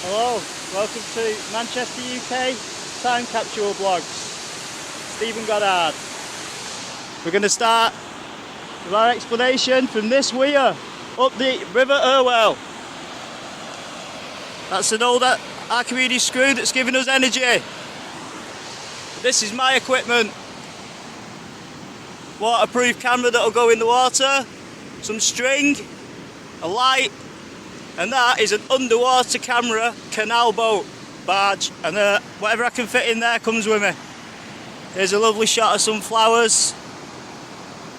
Hello, welcome to Manchester, UK Time Capsule Vlogs. Stephen Goddard. We're going to start with our explanation from this weir up the River Irwell. That's an old Archimedes screw that's giving us energy. This is my equipment. Waterproof camera that'll go in the water, some string, a light, and that is an underwater camera canal boat barge, and whatever I can fit in there comes with me. Here's a lovely shot of some flowers.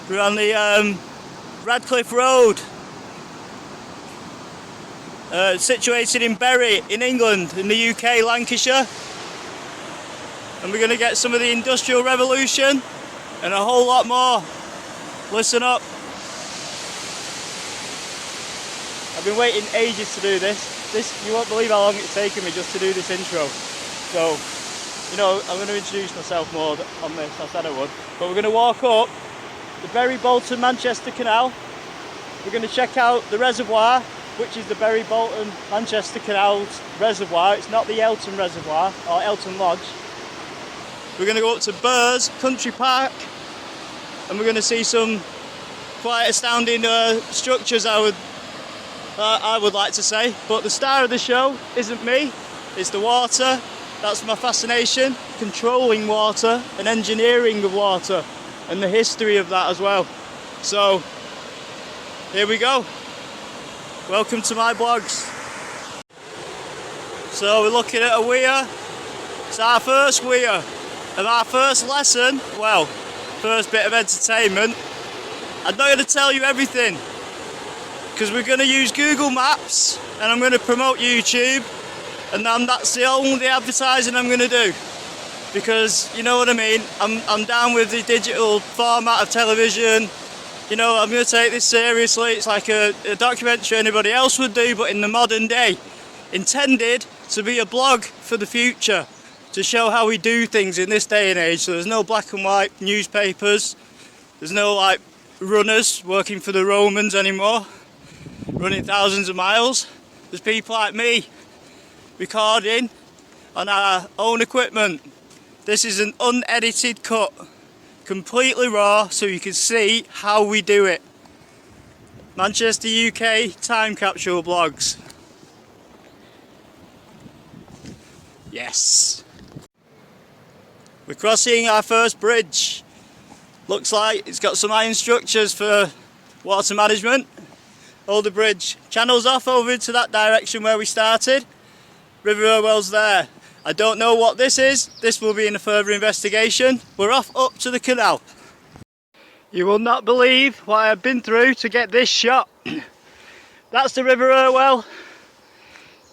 We're on the Radcliffe Road, situated in Bury in England, in the UK, Lancashire, and we're going to get some of the Industrial Revolution and a whole lot more. Listen up. I've been waiting ages to do this. You won't believe how long it's taken me just to do this intro. So, I'm going to introduce myself more on this. I said I would. But we're going to walk up the Bury Bolton Manchester Canal. We're going to check out the reservoir, which is the Bury Bolton Manchester Canal's reservoir. It's not the Elton Reservoir or Elton Lodge. We're going to go up to Burrs Country Park, and we're going to see some quite astounding structures, I would like to say. But the star of the show isn't me, it's the water. That's my fascination, controlling water and engineering of water and the history of that as well. So here we go. Welcome to my blogs. So we're looking at a weir. It's our first weir of our first lesson. Well, first bit of entertainment. I'm not going to tell you everything, because we're going to use Google Maps and I'm going to promote YouTube, and then that's the only advertising I'm going to do, because you know what I mean, I'm down with the digital format of television. I'm going to take this seriously. It's like a documentary anybody else would do, but in the modern day, intended to be a blog for the future, to show how we do things in this day and age. So there's no black and white newspapers, there's no runners working for the Romans anymore, running thousands of miles. There's people like me recording on our own equipment. This is an unedited cut, completely raw, so you can see how we do it. Manchester, UK Time Capsule Vlogs. Yes. We're crossing our first bridge. Looks like it's got some iron structures for water management. Hold the bridge. Channel's off over into that direction where we started. River Irwell's there. I don't know what this is. This will be in a further investigation. We're off up to the canal. You will not believe what I've been through to get this shot. That's the River Irwell.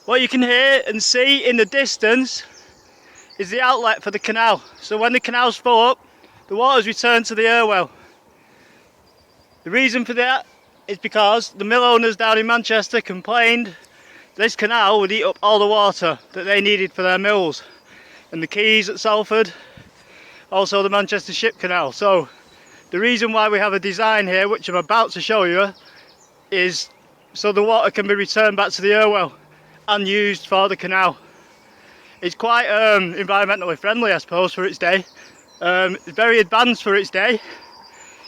What you can hear and see in the distance is the outlet for the canal. So when the canal's full up, the water's returned to the Irwell. The reason for that is because the mill owners down in Manchester complained this canal would eat up all the water that they needed for their mills, and the quays at Salford, also the Manchester Ship Canal. So the reason why we have a design here, which I'm about to show you, is so the water can be returned back to the Irwell and used for the canal. It's quite environmentally friendly, I suppose, for its day. It's very advanced for its day.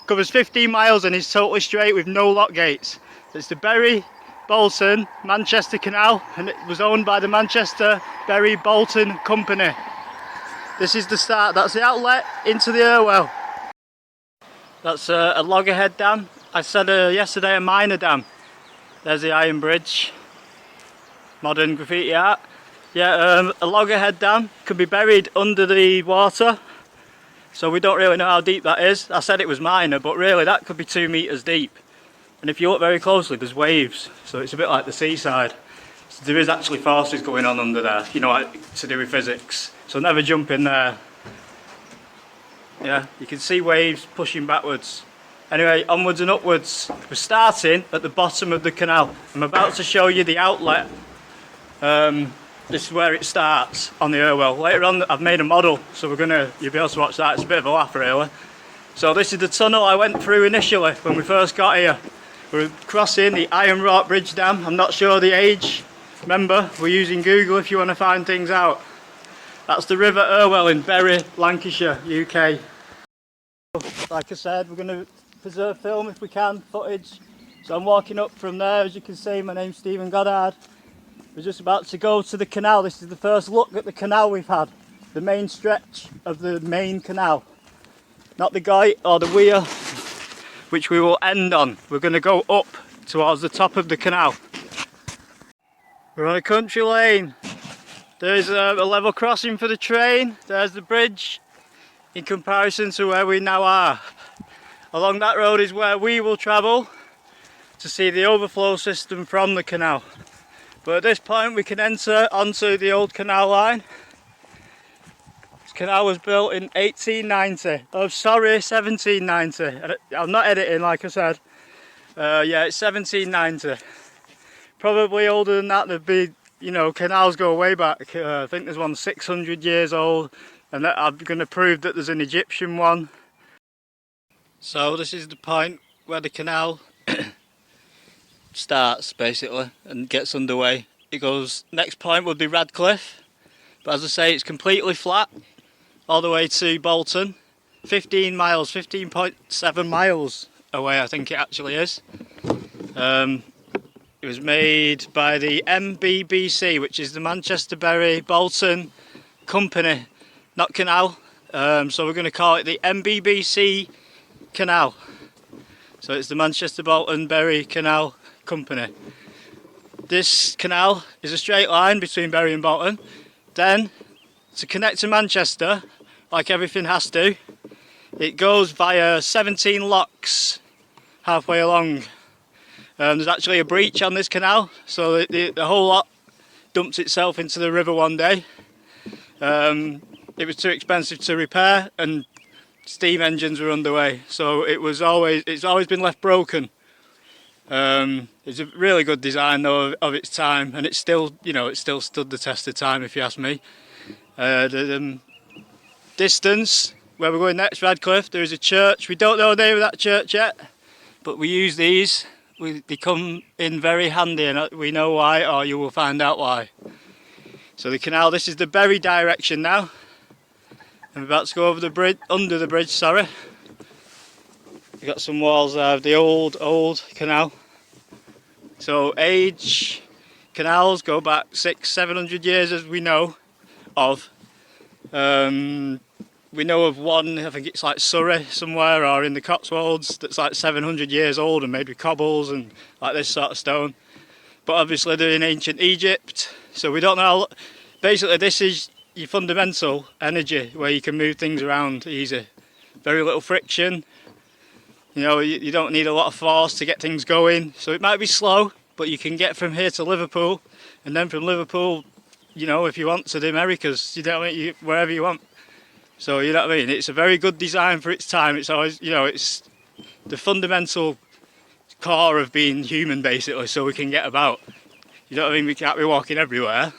Covers 15 miles and is totally straight with no lock gates. It's the Bury Bolton Manchester Canal, and it was owned by the Manchester Bury Bolton Company. This is the start. That's the outlet into the Irwell. That's a loggerhead dam. I said yesterday a minor dam. There's the iron bridge. Modern graffiti art. Yeah, a loggerhead dam can be buried under the water. So we don't really know how deep that is. I said it was minor, but really that could be 2 meters deep. And if you look very closely, there's waves. So it's a bit like the seaside. So there is actually forces going on under there, like to do with physics. So never jump in there. Yeah, you can see waves pushing backwards. Anyway, onwards and upwards. We're starting at the bottom of the canal. I'm about to show you the outlet. This is where it starts on the Irwell. Later on I've made a model, so you'll be able to watch that. It's a bit of a laugh really. So this is the tunnel I went through initially when we first got here. We're crossing the Iron Wrought Bridge Dam. I'm not sure the age Remember, we're using Google if you want to find things out. That's the River Irwell in Bury, Lancashire, UK. Like I said, we're going to preserve film if we can, footage. So I'm walking up from there, as you can see. My name's Stephen Goddard. We're just about to go to the canal. This is the first look at the canal we've had. The main stretch of the main canal. Not the guy or the weir, which we will end on. We're going to go up towards the top of the canal. We're on a country lane. There's a level crossing for the train. There's the bridge in comparison to where we now are. Along that road is where we will travel to see the overflow system from the canal. But at this point we can enter onto the old canal line. This canal was built in 1890. Oh sorry, 1790. I'm not editing like I said. Yeah, it's 1790. Probably older than that. There'd be, you know, canals go way back. I think there's one 600 years old, and that, I'm going to prove that there's an Egyptian one. So this is the point where the canal starts basically and gets underway. It goes, next point would be Radcliffe, but as I say, it's completely flat all the way to Bolton. 15 miles, 15.7 miles away I think it actually is. It was made by the MBBC, which is the Manchester Bury Bolton Company, not canal. So we're going to call it the MBBC Canal. So it's the Manchester Bolton Bury Canal Company. This canal is a straight line between Bury and Bolton. Then, to connect to Manchester, like everything has to, it goes via 17 locks halfway along. There's actually a breach on this canal, so the whole lot dumped itself into the river one day. It was too expensive to repair and steam engines were underway, so it's always been left broken. It's a really good design though of its time, and it's still, you know, it still stood the test of time if you ask me. The distance where we're going next, Radcliffe, there is a church. We don't know the name of that church yet, but we use these. They come in very handy, and we know why, or you will find out why. So the canal, this is the Bury direction now. I'm about to go over the bridge, under the bridge, sorry. We've got some walls there of the old canal. So age canals go back 600-700 years as we know of. We know of one, I think it's like Surrey somewhere, or in the Cotswolds, that's like 700 years old and made with cobbles and like this sort of stone. But obviously they're in ancient Egypt, so we don't know. Basically this is your fundamental energy where you can move things around easy. Very little friction. You know, you don't need a lot of force to get things going. So it might be slow, but you can get from here to Liverpool, and then from Liverpool, you know, if you want, to the Americas, you know what I mean, wherever you want. So, you know what I mean? It's a very good design for its time. It's always, you know, it's the fundamental core of being human, basically, so we can get about. You know what I mean? We can't be walking everywhere.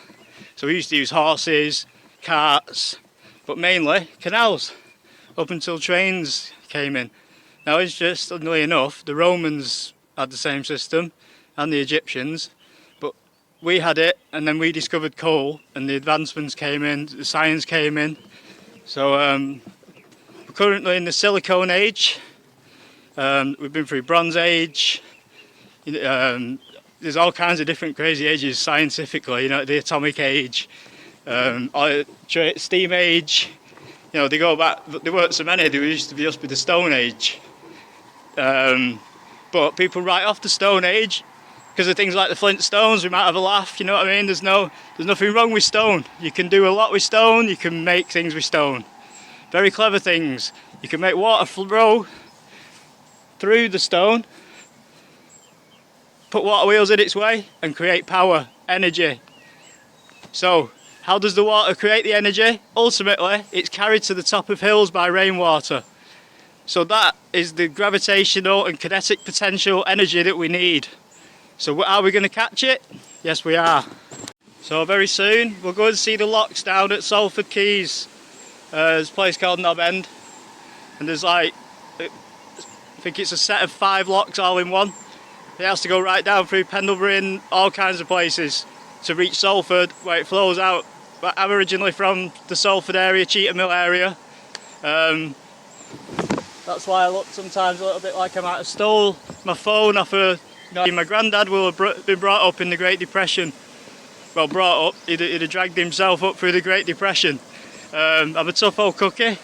So we used to use horses, carts, but mainly canals, up until trains came in. Now, interestingly enough, the Romans had the same system, and the Egyptians, but we had it, and then we discovered coal, and the advancements came in, the science came in. So we're currently in the silicone age. We've been through Bronze Age. There's all kinds of different crazy ages scientifically. You know, the Atomic Age, Steam Age. You know, they go back. There weren't so many. There used to be just the Stone Age. But people write off the Stone Age because of things like the Flintstones. We might have a laugh. You know what I mean? There's nothing wrong with stone. You can do a lot with stone. You can make things with stone. Very clever things. You can make water flow through the stone, put water wheels in its way, and create power, energy. So, how does the water create the energy? Ultimately, it's carried to the top of hills by rainwater. So that is the gravitational and kinetic potential energy that we need. So are we going to catch it? Yes, we are. So very soon we'll go and see the locks down at Salford Quays. There's a place called Knob End, and there's like, I think it's a set of 5 locks all in one. It has to go right down through Pendlebury and all kinds of places. to reach Salford, where it flows out. But I'm originally from the Salford area, Cheetham Mill area. That's why I look sometimes a little bit like I might have stole my phone off a... My granddad will have been brought up in the Great Depression. Well, brought up, he'd have dragged himself up through the Great Depression. I'm a tough old cookie.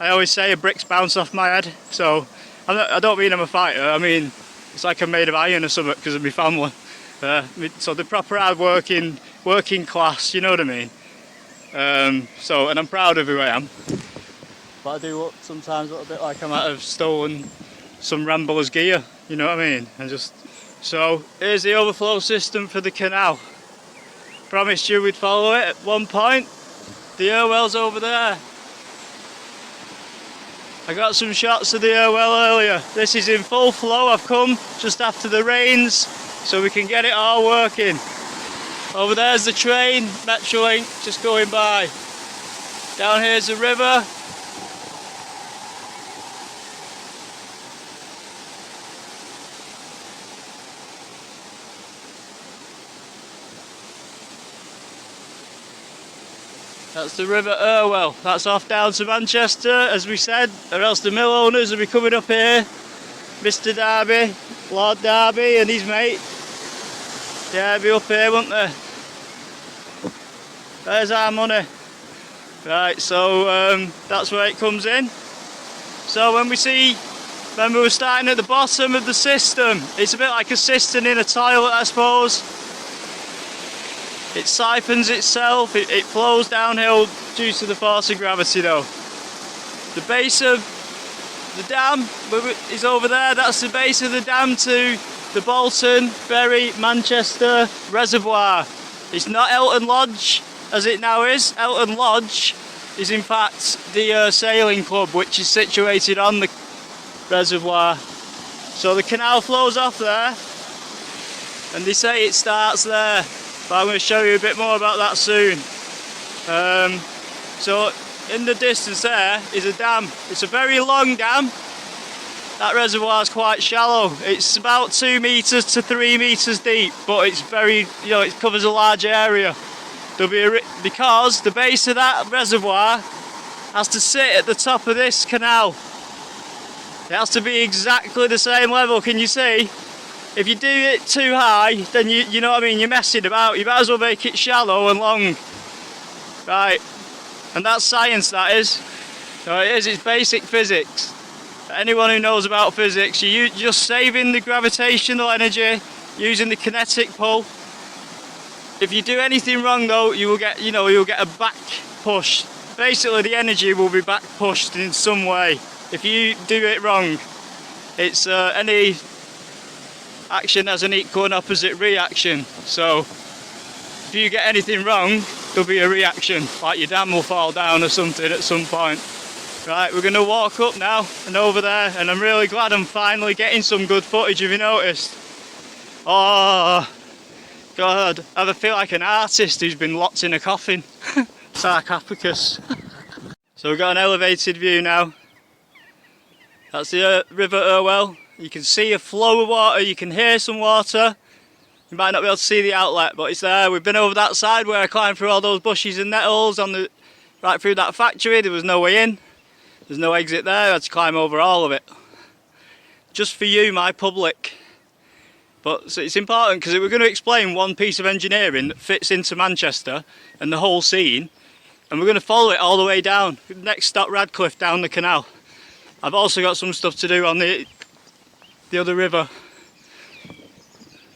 I always say a brick's bounce off my head, so I don't mean I'm a fighter. I mean, it's like I'm made of iron or something because of my family. So the proper hard working class, you know what I mean? And I'm proud of who I am. But I do look sometimes a little bit like I might have stolen some Rambler's gear, you know what I mean? So here's the overflow system for the canal. Promised you we'd follow it at one point. The Irwell's over there. I got some shots of the Irwell earlier. This is in full flow. I've come just after the rains so we can get it all working. Over there's the train, Metrolink, just going by. Down here's the river. That's the River Irwell. That's off down to Manchester, as we said, or else the mill owners will be coming up here. Mr. Darby, Lord Darby and his mate. Yeah, they'll be up here, won't they? There's our money. Right, so that's where it comes in. So when we were starting at the bottom of the system, it's a bit like a cistern in a toilet, I suppose. It siphons itself, it flows downhill due to the force of gravity though. The base of the dam is over there, that's the base of the dam to the Bolton Bury Manchester reservoir. It's not Elton Lodge as it now is. Elton Lodge is in fact the sailing club which is situated on the reservoir. So the canal flows off there and they say it starts there. But I'm going to show you a bit more about that soon. So in the distance there is a dam. It's a very long dam. That reservoir is quite shallow. It's about 2 metres to 3 metres deep, but it's very, it covers a large area. Because the base of that reservoir has to sit at the top of this canal. It has to be exactly the same level, can you see? If you do it too high, then you know what I mean, you're messing about. You might as well make it shallow and long. Right, and that's science, that is. So it is, it's basic physics. Anyone who knows about physics, you're just saving the gravitational energy, using the kinetic pull. If you do anything wrong though, you'll get a back push. Basically the energy will be back pushed in some way. If you do it wrong, it's any action has an equal and opposite reaction. So if you get anything wrong, there'll be a reaction, like your dam will fall down or something at some point. Right, we're going to walk up now and over there, and I'm really glad I'm finally getting some good footage, have you noticed? Oh God, I feel like an artist who's been locked in a coffin. Sarcophagus. So we've got an elevated view now. That's the River Irwell. You can see a flow of water, you can hear some water. You might not be able to see the outlet, but it's there. We've been over that side where I climbed through all those bushes and nettles right through that factory. There was no way in. There's no exit there. I had to climb over all of it. Just for you, my public. But so it's important because we're going to explain one piece of engineering that fits into Manchester and the whole scene. And we're going to follow it all the way down. Next stop, Radcliffe, down the canal. I've also got some stuff to do on the other river,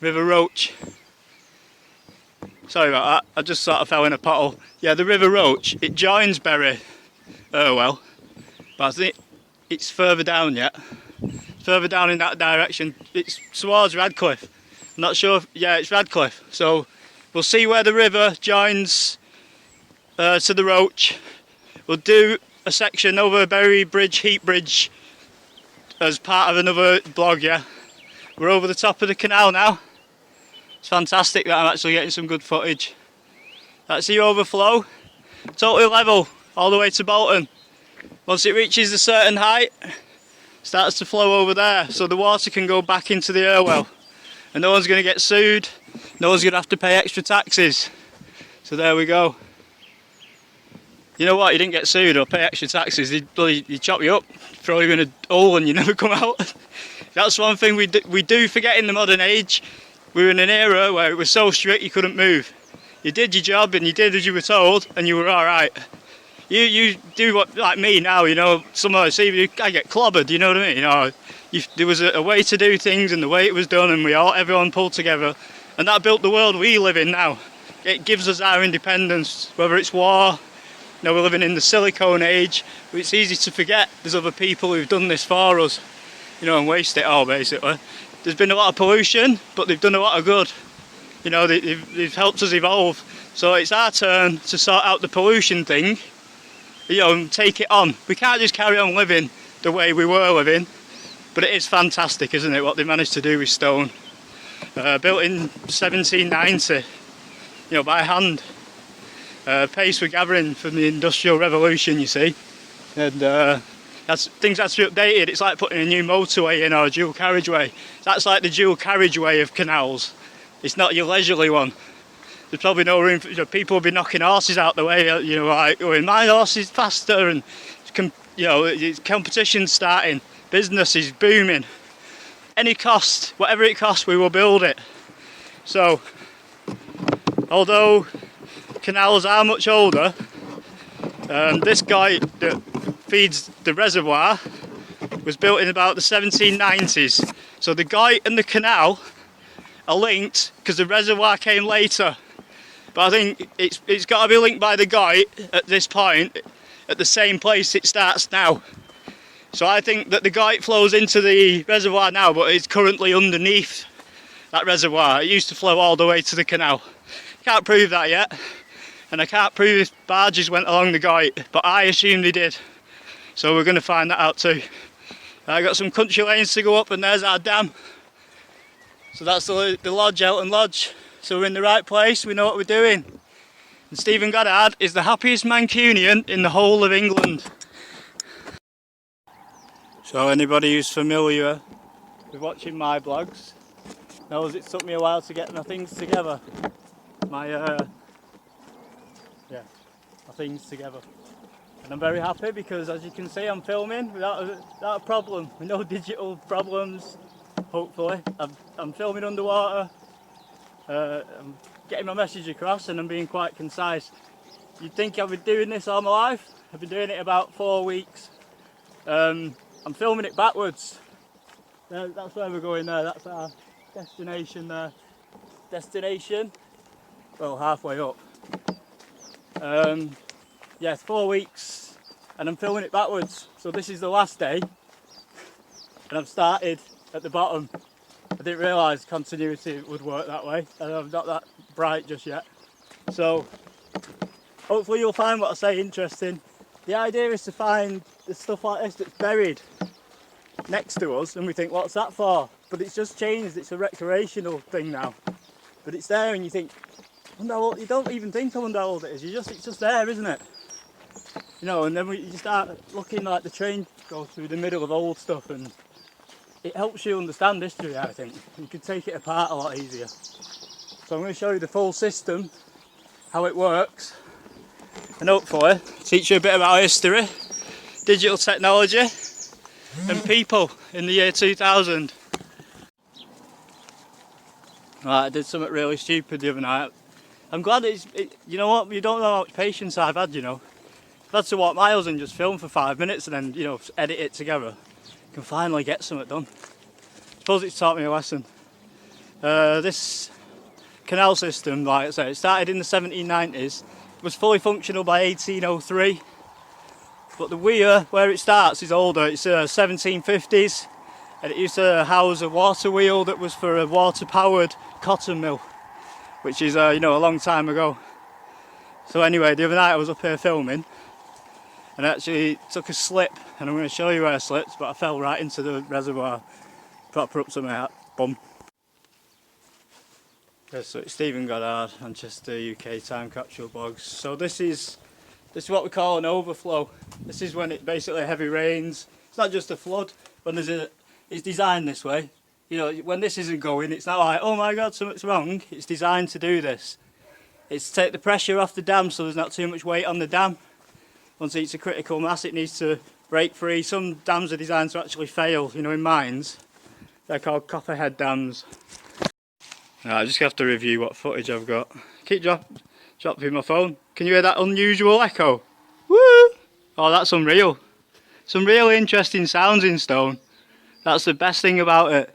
River Roach. Sorry about that, I just sort of fell in a pothole. Yeah, the River Roach, it joins Bury Irwell, but I think it's further down yet. Further down in that direction, it's towards Radcliffe. I'm not sure, yeah, it's Radcliffe. So we'll see where the river joins to the Roach. We'll do a section over Bury Bridge, Heat Bridge, as part of another blog, yeah. We're over the top of the canal now. It's fantastic that I'm actually getting some good footage. That's the overflow. Totally level, all the way to Bolton. Once it reaches a certain height, it starts to flow over there, so the water can go back into the Irwell. And no one's going to get sued, No one's going to have to pay extra taxes. So there we go. You know what, you didn't get sued or pay extra taxes, they'd chop you up, throw you in a hole and you never come out. That's one thing we do forget in the modern age. We were in an era where it was so strict you couldn't move. You did your job and you did as you were told and you were alright. You do what, like me now, you know, I get clobbered, you know what I mean? You know, there was a way to do things and the way it was done, and everyone pulled together, and that built the world we live in now. It gives us our independence, whether it's war. You know, we're living in the silicone age, but it's easy to forget there's other people who've done this for us, you know, and waste it all basically. There's been a lot of pollution, but they've done a lot of good. You know, they've helped us evolve. So it's our turn to sort out the pollution thing, you know, and take it on. We can't just carry on living the way we were living, but it is fantastic, isn't it, what they managed to do with stone. Built in 1790, you know, by hand. Paste we're gathering from the Industrial Revolution, you see, and things have to be updated. It's like putting a new motorway in or a dual carriageway. That's like the dual carriageway of canals. It's not your leisurely one. There's probably no room for, you know, people will be knocking horses out the way, you know, like, oh, my horse is faster, and you know, competition's starting, business is booming. Any cost, whatever it costs, we will build it. So, although canals are much older, this guy that feeds the reservoir was built in about the 1790s. So the guyt and the canal are linked because the reservoir came later. But I think it's got to be linked by the guyt at this point, at the same place it starts now. So I think that the guyt flows into the reservoir now, but it's currently underneath that reservoir. It used to flow all the way to the canal. Can't prove that yet. And I can't prove if barges went along the guyt, but I assume they did. So we're going to find that out too. I got some country lanes to go up, and there's our dam. So that's the lodge, Elton Lodge. So we're in the right place, we know what we're doing. And Stephen Goddard is the happiest Mancunian in the whole of England. So anybody who's familiar with watching my blogs knows it took me a while to get my things together. My things together, and I'm very happy because, as you can see, I'm filming without a problem, with no digital problems. Hopefully, I'm filming underwater. I'm getting my message across, and I'm being quite concise. You'd think I've been doing this all my life. I've been doing it about 4 weeks. I'm filming it backwards. That's where we're going there. That's our destination there. Well, halfway up. Yeah, 4 weeks, and I'm filming it backwards. So this is the last day, and I've started at the bottom. I didn't realise continuity would work that way, and I'm not that bright just yet. So hopefully you'll find what I say interesting. The idea is to find the stuff like this that's buried next to us, and we think, what's that for? But it's just changed. It's a recreational thing now. But it's there, and you think, you don't even think how old it is. It's just there, isn't it? You know, and then you start looking like the train goes through the middle of old stuff, and it helps you understand history, I think. You can take it apart a lot easier. So I'm going to show you the full system, how it works, and hopefully teach you a bit about history, digital technology, and people in the year 2000. Right, I did something really stupid the other night. I'm glad you know what, you don't know how much patience I've had, you know. I've had to walk miles and just film for 5 minutes and then, you know, edit it together. You can finally get something done. I suppose it's taught me a lesson. This canal system, like I say, it started in the 1790s, was fully functional by 1803. But the weir, where it starts, is older. It's 1750s, and it used to house a water wheel that was for a water-powered cotton mill, which is, you know, a long time ago. So anyway, the other night I was up here filming, and I actually took a slip, and I'm going to show you where I slipped, but I fell right into the reservoir, proper up to my hat, bum. Okay, so it's Stephen Goddard, Manchester, UK time capsule blogs. So this is what we call an overflow. This is when it basically heavy rains. It's not just a flood, but it's designed this way. You know, when this isn't going, it's not like, oh my God, something's wrong. It's designed to do this. It's to take the pressure off the dam so there's not too much weight on the dam. Once it's a critical mass, it needs to break free. Some dams are designed to actually fail, you know, in mines. They're called copperhead dams. Right, I just have to review what footage I've got. Keep dropping my phone. Can you hear that unusual echo? Woo! Oh, that's unreal. Some real interesting sounds in stone. That's the best thing about it.